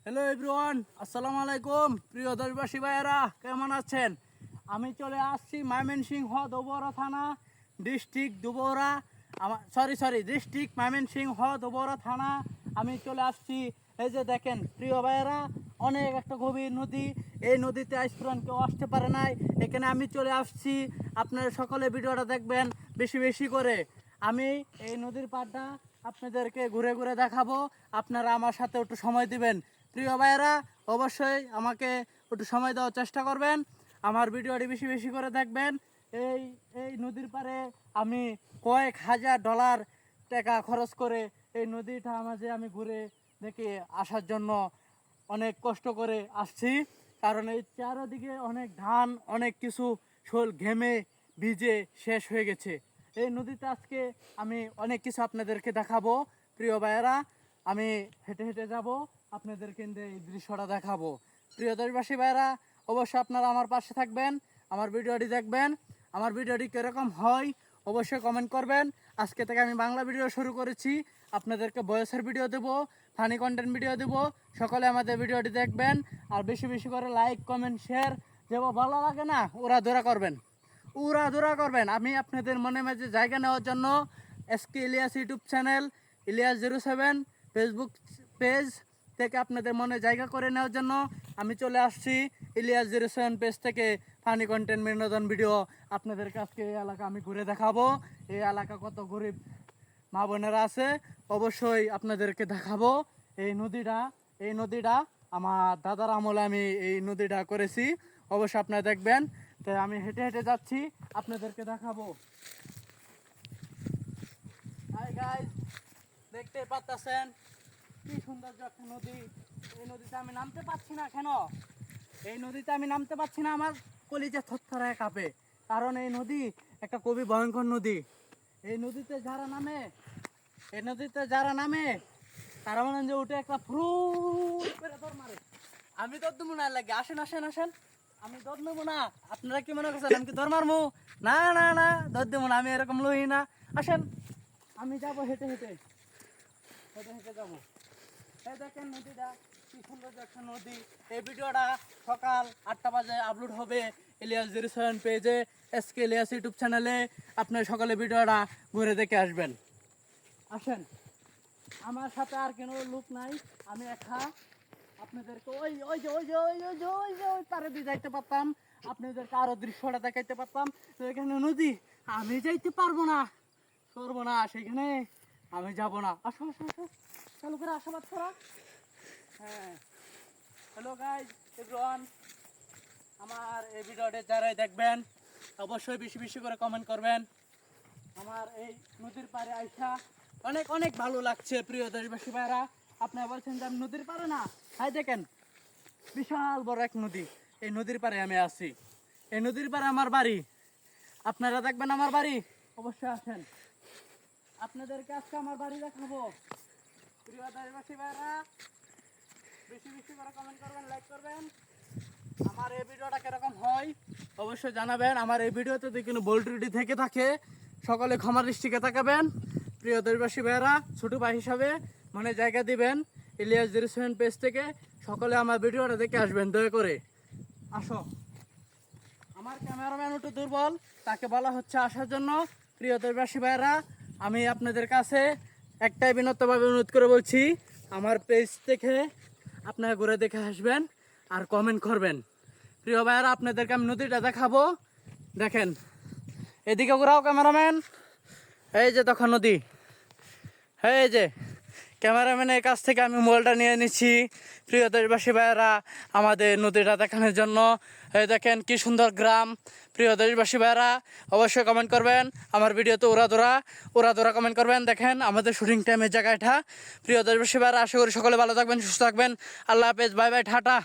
Hello everyone, আসসালামু আলাইকুম। প্রিয় দেশবাসী ভাইয়েরা, কেমন আছেন? আমি চলে আসছি ময়মনসিংহ দুবরা থানা, ডিস্ট্রিক্ট দুবরা, ডিস্ট্রিক্ট ময়মনসিংহ দুবরা থানা। আমি চলে আসছি। এই যে দেখেন প্রিয় ভাইয়েরা, অনেক একটা গভীর নদী। এই নদীতে আজ পর্যন্ত কেউ আসতে পারে নাই। এখানে আমি চলে আসছি। আপনারা সকলে ভিডিওটা দেখবেন বেশি বেশি করে। আমি এই নদীর পাড়টা আপনাদেরকে ঘুরে ঘুরে দেখাবো। আপনারা আমার সাথে একটু সময় দিবেন। প্রিয় ভাইয়েরা, অবশ্যই আমাকে একটু সময় দেওয়ার চেষ্টা করবেন। আমার ভিডিওটি বেশি বেশি করে দেখবেন। এই এই নদীর পাড়ে আমি কয়েক হাজার ডলার টাকা খরচ করে এই নদীটা মাঝে আমি ঘুরে দেখে আসার জন্য অনেক কষ্ট করে আসছি। কারণ এই চারদিকে অনেক ধান, অনেক কিছু শোল ঘেমে ভিজে শেষ হয়ে গেছে। এই নদীতে আজকে আমি অনেক কিছু আপনাদেরকে দেখাবো। প্রিয় ভাইয়েরা, আমি হেঁটে হেঁটে যাব, আপনাদেরকে এই দৃশ্যটা দেখাবো। প্রিয় দেশবাসী ভাইয়েরা, অবশ্যই আপনারা আমার পাশে থাকবেন, আমার ভিডিওটি দেখবেন। আমার ভিডিওটি কীরকম হয় অবশ্যই কমেন্ট করবেন। আজকে থেকে আমি বাংলা ভিডিও শুরু করেছি। আপনাদেরকে ভয়েসের ভিডিও দেবো, ফানি কন্টেন্ট ভিডিও দেবো। সকলে আমাদের ভিডিওটি দেখবেন আর বেশি বেশি করে লাইক কমেন্ট শেয়ার দেবো। ভালো লাগে না ওরা দৌড়া করবেন, উড়াধুরা করবেন। আমি আপনাদের মনে মাঝে জায়গা নেওয়ার জন্য এসকে ইলিয়াস ইউটিউব চ্যানেল, ইলিয়াস07 ফেসবুক পেজ থেকে আপনাদের মনে জায়গা করে নেওয়ার জন্য আমি চলে আসছি। ইলিয়াস07 পেজ থেকে ফানি কন্টেন্ট বিনোদন ভিডিও আপনাদের কাছে এই এলাকা আমি ঘুরে দেখাবো। এই এলাকা কত গরিব মা বোনেরা আছে অবশ্যই আপনাদেরকে দেখাবো। এই নদীটা আমার দাদার আমলে আমি এই নদীটা করেছি। অবশ্যই আপনারা দেখবেন। তাই আমি হেঁটে হেঁটে যাচ্ছি, আপনাদেরকে দেখাবো। হাই গাইস, দেখতে পাচ্ছেন কি সুন্দর একটা নদী। এই নদীতে আমি নামতে পারছি না। কেন এই নদীতে আমি নামতে পারছি না? আমার কলিজা থরথরায় কাঁপে। কারণ এই নদী একটা খুবই ভয়ঙ্কর নদী। এই নদীতে যারা নামে তারা মনে যে উঠে একটা ফ্রুট করে দৌড় মারে। আমি দৌড় দেবো না, লাগে আসেন আসেন আসেন, আমি দৌড় নেবো না। আপনারা কি মনে করছেন আমি কি দৌড় মারবো? না না না, দৌড় দেবো না, আমি এরকম লই না। আসেন, আমি যাবো হেঁটে হেঁটে হেঁটে হেঁটে যাবো। এই দেখেন নদীটা কি সুন্দর একটা নদী। এই ভিডিওটা সকাল 8টা বাজে আপলোড হবে ইলিয়াস07 পেজে, এসকে ইলিয়াস ইউটিউব চ্যানেলে। আপনার সকালে ভিডিওটা ঘুরে দেখে আসবেন। আসেন, আমার সাথে আর কোনো লোক নাই, আমি একা। আপনাদেরকে ওই ওই যে ওই যে ওই ওই যে ওই যে ওই পারে দিয়ে যাইতে পারতাম, আপনাদেরকে আরো দৃশ্যটা দেখাইতে পারতাম। তো এখানে নদী, আমি যাইতে পারবো না, করবো না সেখানে, আমি যাব না। আসো আসো আসো, চালু করে আসো বাচ্চারা। হ্যাঁ, হ্যালো গাইজ এভরিওয়ান, আমার এই ভিডিওটা যারাই দেখবেন অবশ্যই বেশি বেশি করে কমেন্ট করবেন। আমার এই নদীর পাড়ে আইসা অনেক অনেক ভালো লাগছে। প্রিয় দেশবাসী ভাইরা, আপনারা বলছেন যে আমি নদীর পাড়ে না, হাই দেখেন বিশাল বড় এক নদী। এই নদীর পাড়ে আমি আছি, এই নদীর পাড়ে আমার বাড়ি। আপনারা দেখবেন আমার বাড়ি, অবশ্যই আসেন, আপনাদেরকে আজকে আমার বাড়ি দেখাবো। প্রিয় দেশবাসী ভাইরা, বেশি বেশি করে কমেন্ট করবেন, লাইক করবেন। আমার এই ভিডিওটা কিরকম হয় অবশ্যই জানাবেন। আমার এই ভিডিওতে যদি কোনো ভুল ত্রুটি থেকে থাকে সকলে ক্ষমা দৃষ্টিকে তাকাবেন। প্রিয় দেশবাসী ভাইয়েরা, ছোটো ভাই হিসাবে মনে জায়গা দিবেন। ইলিয়াস07 পেজ থেকে সকলে আমার ভিডিওটা দেখে আসবেন দয়া করে। আসো, আমার ক্যামেরাম্যান একটু দুর্বল, তাকে বলা হচ্ছে আসার জন্য। প্রিয় দেশবাসী ভাইয়েরা, আমি আপনাদের কাছে একটাই বিনতভাবে অনুরোধ করে বলছি, আমার পেজ থেকে আপনারা ঘুরে দেখে আসবেন আর কমেন্ট করবেন। প্রিয় ভাইয়েরা, আপনাদেরকে আমি নদীটা দেখাবো। দেখেন এদিকে ঘোরাও ক্যামেরাম্যান, এই যে তখন নদী, এই যে ক্যামেরাম্যানের কাছ থেকে আমি মোবাইলটা নিয়ে নিচ্ছি প্রিয় দেশবাসী ভাইয়েরা আমাদের নদীটা দেখানোর জন্য। এই দেখেন কি সুন্দর গ্রাম। প্রিয় দেশবাসী ভাইয়েরা, অবশ্যই কমেন্ট করবেন। আমার ভিডিওতে ওরা কমেন্ট করবেন। দেখেন আমাদের শুটিং টাইমের জায়গাটা। প্রিয় দেশবাসী ভাইয়েরা, আশা করি সকলে ভালো থাকবেন, সুস্থ থাকবেন। আল্লাহ হাফেজ, বাই বাই, টাটা।